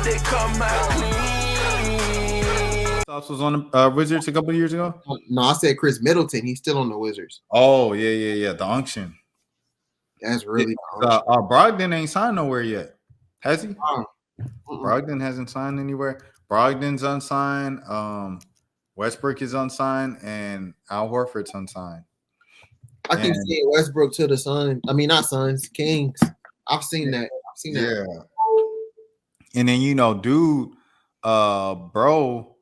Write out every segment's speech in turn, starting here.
they come out clean. Stops was on the Wizards a couple of years ago. No, I said Chris Middleton. He's still on the Wizards. Oh yeah. The unction. That's really Brogdon ain't signed nowhere yet, has he? Mm-mm. Brogdon hasn't signed anywhere. Brogdon's unsigned. Westbrook is unsigned, and Al Horford's unsigned. I keep seeing Westbrook to the Suns. I mean, not Suns, Kings. I've seen that. Yeah. And then dude, bro,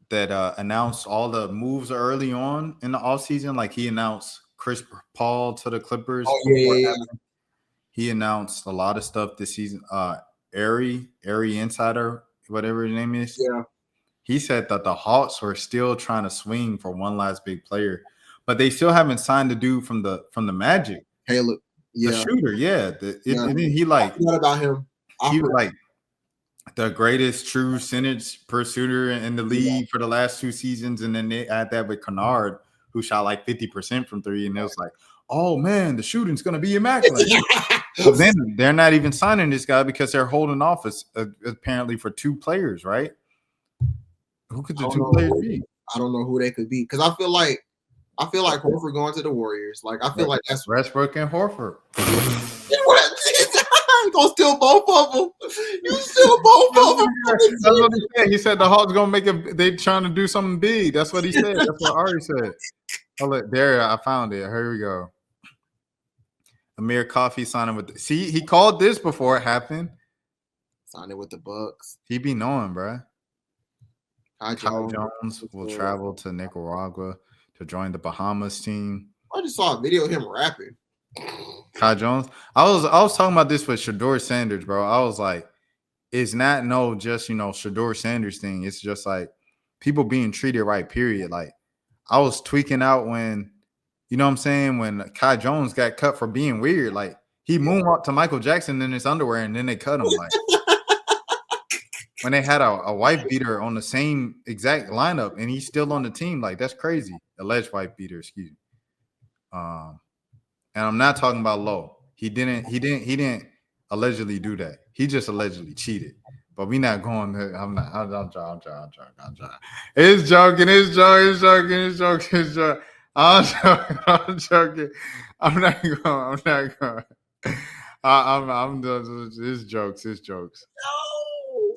that announced all the moves early on in the offseason. Like he announced Chris Paul to the Clippers. Oh, yeah. He announced a lot of stuff this season. Airy Insider, whatever his name is. Yeah. He said that the Hawks were still trying to swing for one last big player, but they still haven't signed the dude from the Magic. Caleb. Yeah. The shooter, yeah. And then he like what about him? He was like the greatest true percentage per shooter in the league for the last 2 seasons, and then they had that with Kennard, who shot like 50% from 3, and it was like, oh man, the shooting's gonna be immaculate. But then they're not even signing this guy because they're holding off apparently for 2 players, right? Who could the 2 players be? I don't know who they could be because I feel like Horford going to the Warriors. Like I feel like that's Westbrook and Horford. You gonna steal both of them? You steal both of them? That's what he said. He said the Hawks gonna make they trying to do something big. That's what he said. That's what Ari said. There, I found it. Here we go. Amir Coffey signing with. See, he called this before it happened. Signing with the Bucks. He be knowing, bro. Kai Jones will travel to Nicaragua to join the Bahamas team. I just saw a video of him rapping. Kai Jones. I was talking about this with Shedeur Sanders, bro. I was like, it's not just Shedeur Sanders thing. It's just like people being treated right, period. Like I was tweaking out when, you know what I'm saying, when Kai Jones got cut for being weird. Like he moonwalked to Michael Jackson in his underwear and then they cut him. Like when they had a wife beater on the same exact lineup and he's still on the team, like that's crazy. Alleged wife beater, excuse me. And I'm not talking about Lowe. He didn't allegedly do that. He just allegedly cheated. But we not going to. I'm trying. It's joking. I'm joking. I'm not going. I'm it's jokes. No.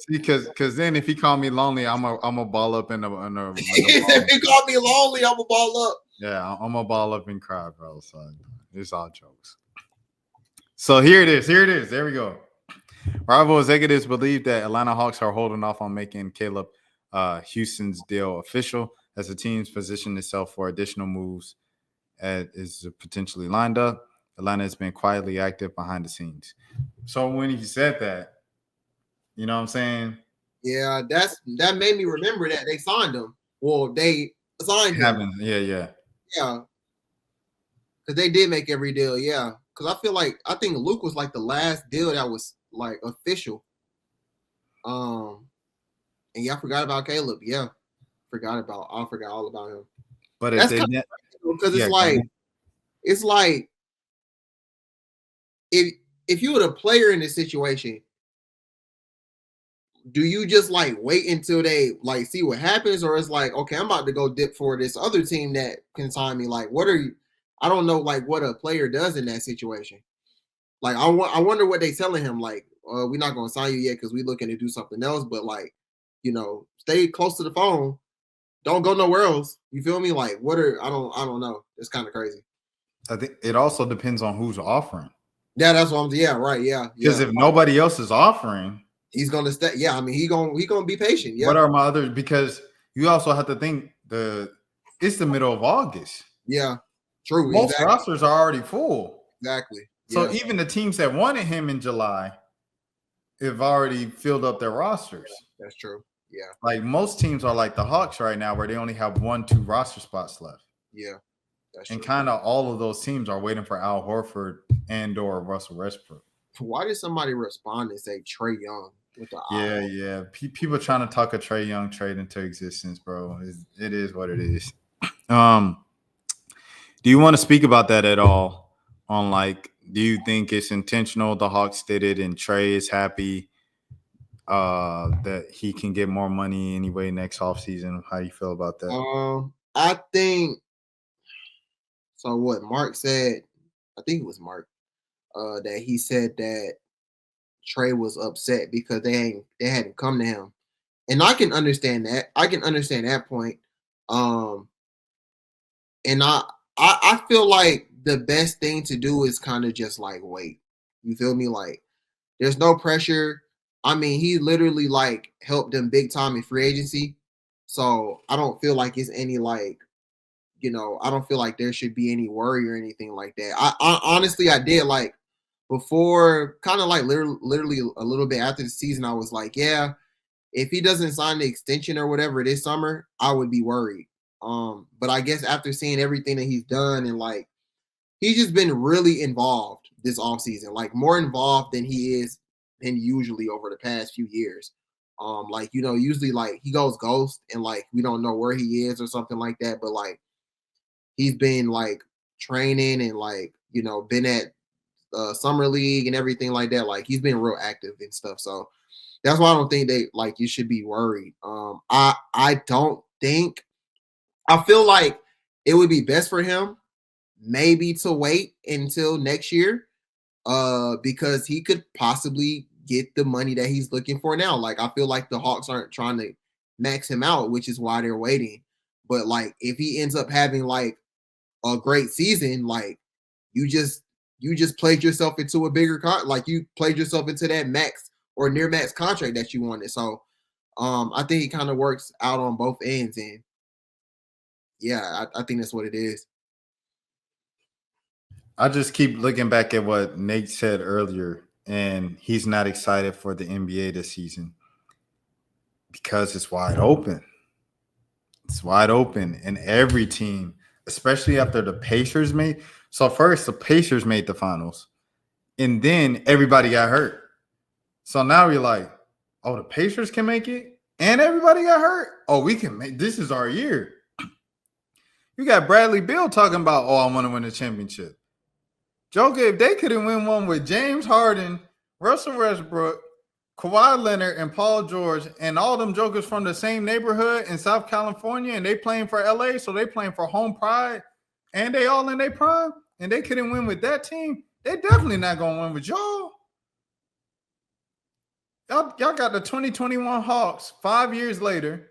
See, because then if he call me lonely, I'm a ball up in the if he call me lonely, I'm a ball up. Yeah, I'm a ball up and cry, bro. So it's all jokes. So here it is. There we go. Rival executives believe that Atlanta Hawks are holding off on making Caleb Houston's deal official as the team's positioned itself for additional moves is potentially lined up. Atlanta has been quietly active behind the scenes. So when he said that, you know what I'm saying? Yeah, that made me remember that they signed him. Well, they signed him. Yeah. Yeah. Because they did make every deal, yeah. Because I think Luke was like the last deal that was like official. And yeah, I forgot about Caleb. Yeah. I forgot all about him. But that's because it's like if you were the player in this situation, do you just like wait until they like see what happens, or it's like, okay, I'm about to go dip for this other team that can sign me? Like, what are you? I don't know, like what a player does in that situation. Like, I wonder what they telling him. Like, we're not gonna sign you yet because we're looking to do something else. But like, stay close to the phone. Don't go nowhere else. You feel me? Like, I don't know. It's kind of crazy. I think it also depends on who's offering. Yeah, that's what I'm. Yeah, right. Yeah. Because if nobody else is offering, he's gonna stay. Yeah, I mean, he gonna be patient. Yeah. What are my others? Because you also have to think it's the middle of August. Yeah, true. Most rosters are already full. Exactly. So even the teams that wanted him in July have already filled up their rosters. That's true. Yeah. Like most teams are like the Hawks right now, where they only have 1-2 roster spots left. Yeah. That's and kind of all of those teams are waiting for Al Horford and/or Russell Westbrook. Why did somebody respond and say Trae Young? Yeah. People trying to talk a Trae Young trade into existence, bro. It is what it is. Do you want to speak about that at all? On like, do you think it's intentional? The Hawks did it, and Trae is happy. that he can get more money anyway next offseason. How you feel about that? I think so. What Mark said, I think it was Mark, that he said that Trey was upset because they hadn't come to him, and I can understand that. I can understand that point. Um, and I feel like the best thing to do is kind of just like wait. You feel me? Like there's no pressure. I mean, he literally like helped them big time in free agency. So I don't feel like it's any like, I don't feel like there should be any worry or anything like that. I honestly I did like before kind of like literally a little bit after the season, I was like, yeah, if he doesn't sign the extension or whatever this summer, I would be worried. But I guess after seeing everything that he's done and like he's just been really involved this offseason, like more involved than he is than usually over the past few years. Like, usually like he goes ghost and like we don't know where he is or something like that. But like he's been like training and like, been at summer league and everything like that. Like he's been real active and stuff. So that's why I don't think they like you should be worried. I don't think I feel like it would be best for him maybe to wait until next year because he could possibly get the money that he's looking for now. Like I feel like the Hawks aren't trying to max him out, which is why they're waiting. But like if he ends up having like a great season, like you just played yourself into a bigger like you played yourself into that max or near max contract that you wanted. So I think it kind of works out on both ends, and yeah, I think that's what it is. I just keep looking back at what Nate said earlier, and he's not excited for the NBA this season because it's wide open. It's wide open, and every team, especially after the Pacers made. So first, the Pacers made the finals, and then everybody got hurt. So now you're like, oh, the Pacers can make it, and everybody got hurt. Oh, we can make. This is our year. You got Bradley Beal talking about, oh, I want to win a championship. Joker, if they couldn't win one with James Harden, Russell Westbrook, Kawhi Leonard, and Paul George, and all them jokers from the same neighborhood in South California, and they playing for LA, so they playing for home pride, and they all in their prime, and they couldn't win with that team, they definitely not going to win with y'all. Y'all got the 2021 Hawks 5 years later,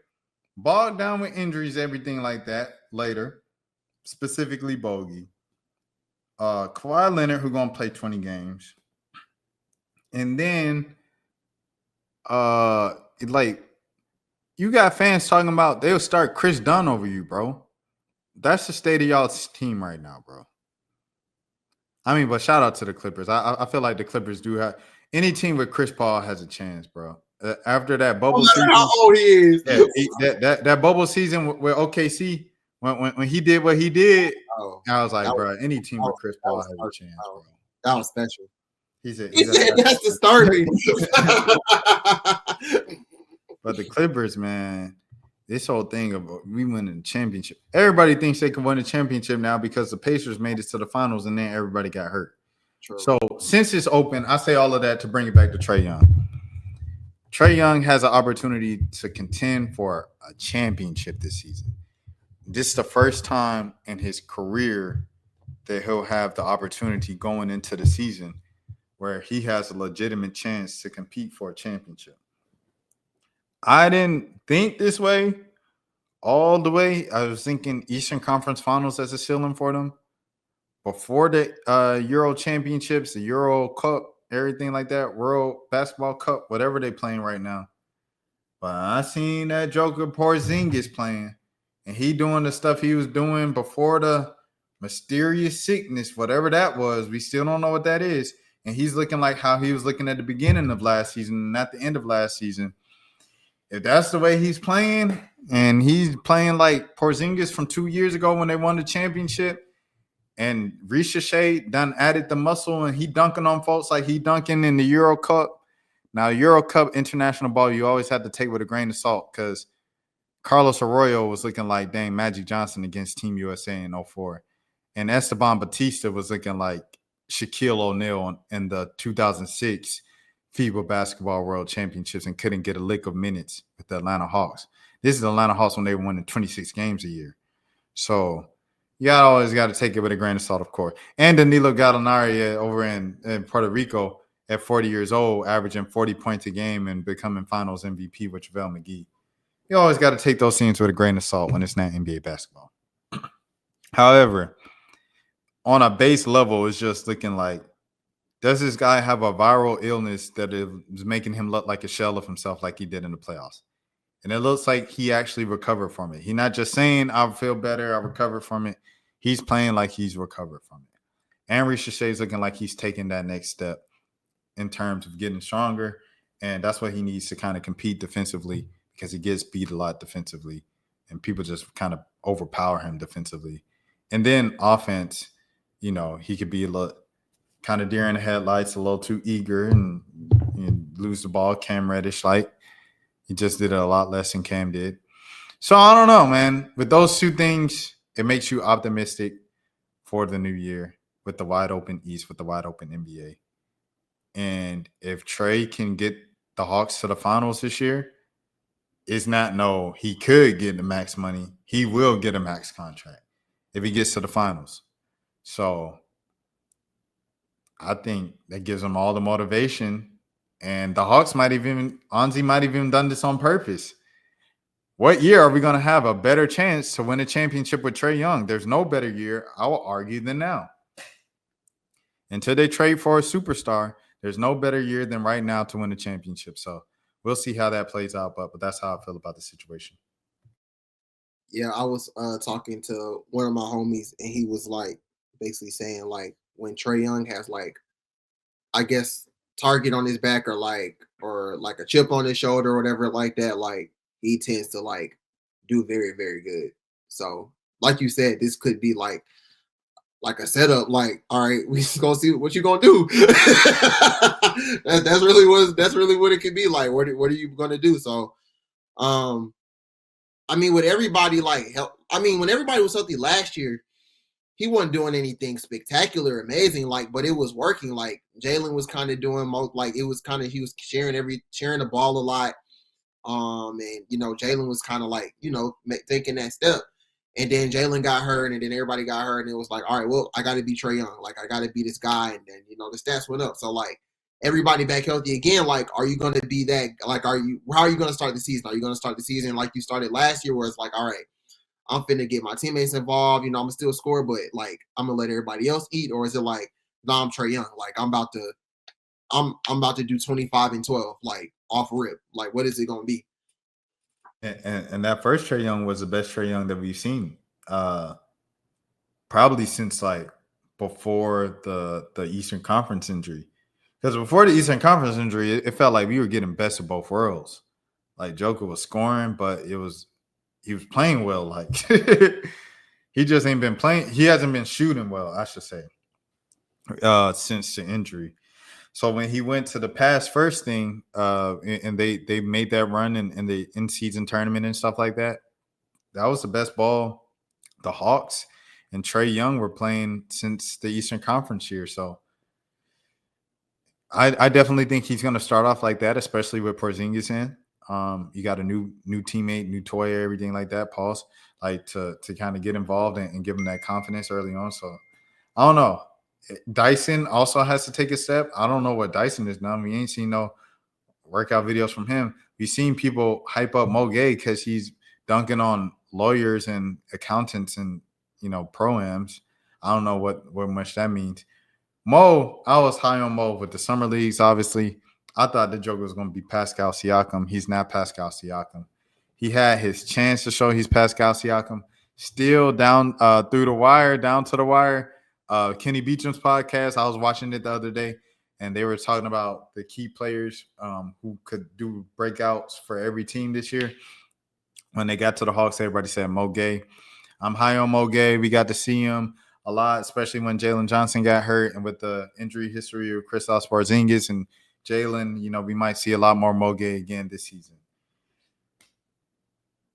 bogged down with injuries, everything like that later, specifically Bogey. Kawhi Leonard, who gonna play 20 games, and then like you got fans talking about they'll start Chris Dunn over you, bro. That's the state of y'all's team right now, bro. I mean, but shout out to the Clippers. I feel like the Clippers do have any team with Chris Paul has a chance, bro. After that bubble season, how old he is. Yeah, that bubble season with OKC when he did what he did, I was like, bro, any team with Chris Paul has a chance, bro. That was special. He said that's the starting. But the Clippers, man, this whole thing of we winning the championship. Everybody thinks they can win the championship now because the Pacers made it to the finals and then everybody got hurt. True. So since it's open, I say all of that to bring it back to Trae Young. Trae Young has an opportunity to contend for a championship this season. This is the first time in his career that he'll have the opportunity going into the season where he has a legitimate chance to compete for a championship. I didn't think this way all the way. I was thinking Eastern Conference Finals as a ceiling for them. Before the Euro Championships, the Euro Cup, everything like that, World Basketball Cup, whatever they're playing right now. But I seen that Joker Porzingis playing, and he doing the stuff he was doing before the mysterious sickness, whatever that was. We still don't know what that is. And he's looking like how he was looking at the beginning of last season, not the end of last season. If that's the way he's playing, and he's playing like Porzingis from 2 years ago when they won the championship, and Ricochet done added the muscle, and he dunking on folks like he dunking in the Euro Cup. Now, Euro Cup international ball, you always have to take with a grain of salt because Carlos Arroyo was looking like dang Magic Johnson against Team USA in 04. And Esteban Batista was looking like Shaquille O'Neal in the 2006 FIBA Basketball World Championships and couldn't get a lick of minutes with the Atlanta Hawks. This is the Atlanta Hawks when they were winning 26 games a year. So you always got to take it with a grain of salt, of course. And Danilo Gallinari over in Puerto Rico at 40 years old, averaging 40 points a game and becoming Finals MVP with JaVale McGee. You always got to take those things with a grain of salt when it's not NBA basketball. However, on a base level, it's just looking like, does this guy have a viral illness that is making him look like a shell of himself like he did in the playoffs? And it looks like he actually recovered from it. He's not just saying, I feel better, I recovered from it. He's playing like he's recovered from it. And Ricochet's looking like he's taking that next step in terms of getting stronger. And that's what he needs to kind of compete defensively, because he gets beat a lot defensively. And people just kind of overpower him defensively. And then offense, he could be a little kind of deer in the headlights, a little too eager and lose the ball. Cam Reddish, like, he just did it a lot less than Cam did. So I don't know, man. With those two things, it makes you optimistic for the new year with the wide open East, with the wide open NBA. And if Trey can get the Hawks to the finals this year, it's not he could get the max money. He will get a max contract if he gets to the finals. So I think that gives him all the motivation. And the Hawks Anzi might have even done this on purpose. What year are we going to have a better chance to win a championship with Trae Young? There's no better year, I will argue, than now. Until they trade for a superstar, there's no better year than right now to win a championship. So we'll see how that plays out, but that's how I feel about the situation. Yeah, I was talking to one of my homies, and he was like basically saying like when Trae Young has like, I guess, target on his back or like a chip on his shoulder or whatever like that, like he tends to like do very, very good. So like you said, this could be like a setup. Like, all right, we just gonna see what you gonna do. That's really what it could be like. What are you gonna do? So, I mean, with everybody when everybody was healthy last year, he wasn't doing anything spectacular, amazing, like, but it was working. Like Jalen was kind of doing it was kind of, he was sharing the ball a lot. And Jalen was kind of like, taking that step. And then Jalen got hurt, and then everybody got hurt, and it was like, all right, well, I got to be Trae Young. Like, I got to be this guy. And then, the stats went up. So, like, everybody back healthy again. Like, are you going to be that? Like, how are you going to start the season? Are you going to start the season like you started last year, where it's like, all right, I'm finna get my teammates involved. I'm gonna still score, but like, I'm gonna let everybody else eat? Or is it like, no, I'm Trae Young. Like, I'm about to do 25 and 12, like, off rip. Like, what is it gonna be? And that first Trae Young was the best Trae Young that we've seen, probably since like before the Eastern Conference injury. Because before the Eastern Conference injury, it felt like we were getting best of both worlds. Like, Joker was scoring, but he was playing well. Like, he just ain't been playing. He hasn't been shooting well, I should say, since the injury. So when he went to the pass first thing, and they made that run in the in-season tournament and stuff like that, that was the best ball the Hawks and Trae Young were playing since the Eastern Conference year. So I definitely think he's going to start off like that, especially with Porzingis in. You got a new teammate, new toy, everything like that. Pause, like to kind of get involved and give him that confidence early on. So I don't know. Dyson also has to take a step. I don't know what Dyson is now. We ain't seen no workout videos from him. We've seen people hype up Mo Gay because he's dunking on lawyers and accountants and pro-ams. I don't know what much that means. Mo, I was high on Mo with the summer leagues, obviously. I thought the Joker was going to be Pascal Siakam. He's not Pascal Siakam. He had his chance to show he's Pascal Siakam. Still down through the wire, down to the wire. Kenny Beecham's podcast, I was watching it the other day, and they were talking about the key players who could do breakouts for every team this year. When they got to the Hawks, everybody said Mo Gay. I'm high on Mo Gay. We got to see him a lot, especially when Jalen Johnson got hurt, and with the injury history of Kristaps Porzingis and Jalen, we might see a lot more Mo Gay again this season.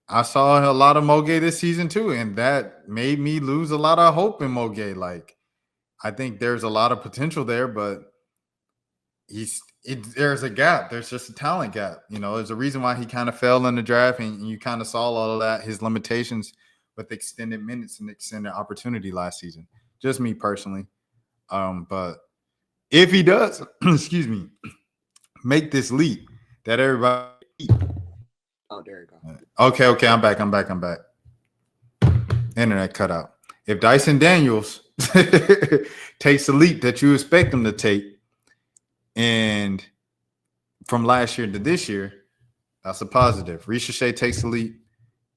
I saw a lot of Mo Gay this season too, and that made me lose a lot of hope in Mo Gay. Like, I think there's a lot of potential there, but there's a gap. There's just a talent gap. You know, there's a reason why he kind of fell in the draft, and you kind of saw all of that, his limitations with extended minutes and extended opportunity last season. Just me personally. But if he does, excuse me, make this leap that everybody. Oh, there you go. Okay, I'm back. Internet cut out. If Dyson Daniels takes the leap that you expect him to take, and from last year to this year, that's a positive. Ricochet takes the leap,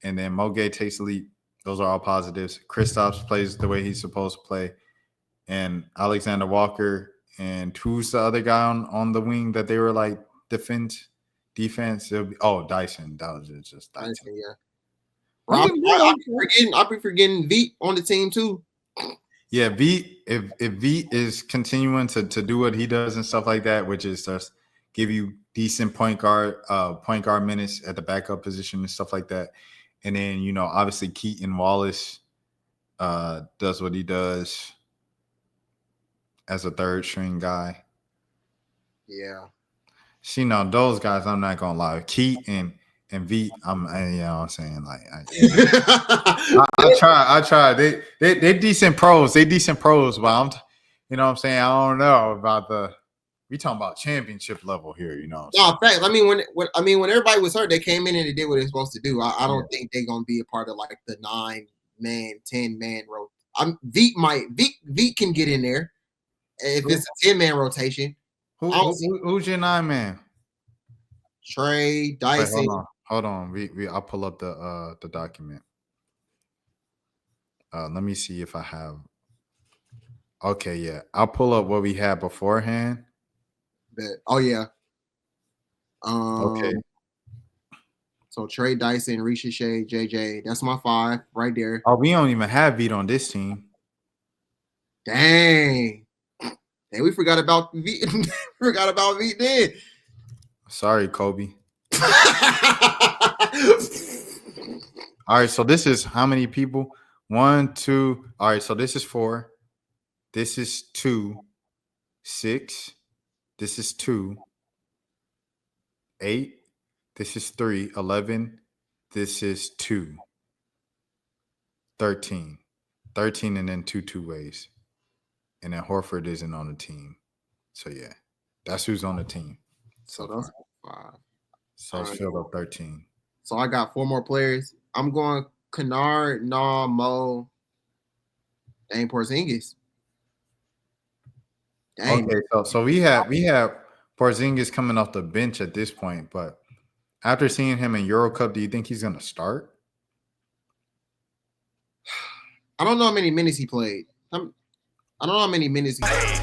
and then Moge takes the leap. Those are all positives. Kristaps plays the way he's supposed to play, and Alexander Walker and who's the other guy on the wing that they were like defense? Dyson. That was just Dyson. Yeah. I'll be forgetting Veet on the team too. Yeah, Veet. If Veet is continuing to do what he does and stuff like that, which is just give you decent point guard minutes at the backup position and stuff like that, and then obviously Keaton Wallace does what he does as a third string guy. Yeah. Those guys, I'm not gonna lie. Keaton and V, I'm saying, like, I try. They decent pros. But I'm, what I'm saying, I don't know about we talking about championship level here, No, fact. I mean, when everybody was hurt, they came in and they did what they're supposed to do. I don't think they're gonna be a part of like the 9-man, 10-man row. Veet can get in there if it's a 10-man rotation. Who's your 9-man? Trey, Dyson. Wait, hold on. I'll pull up the document. Let me see if I have. Okay, yeah, I'll pull up what we had beforehand. Oh yeah. Okay. So Trey, Dyson, Ricochet, JJ. That's my 5 right there. Oh, we don't even have Veet on this team. Dang. Hey, we forgot about Veet. Forgot about Veet then. Sorry, Kobe. All right, so this is how many people? 1, 2. All right, so this is 4. This is 2. 6. This is 2. 8. This is 3. 11. This is 2. 13. 13 and then 2 two-ways. And then Horford isn't on the team. So, yeah, that's who's on the team. So that's 5. So it's filled up 13. So I got 4 more players. I'm going Kennard, Mo, and Porzingis. Dang. Okay, so we have Porzingis coming off the bench at this point, but after seeing him in Euro Cup, do you think he's gonna start? I don't know how many minutes he played. I don't know how many minutes he played.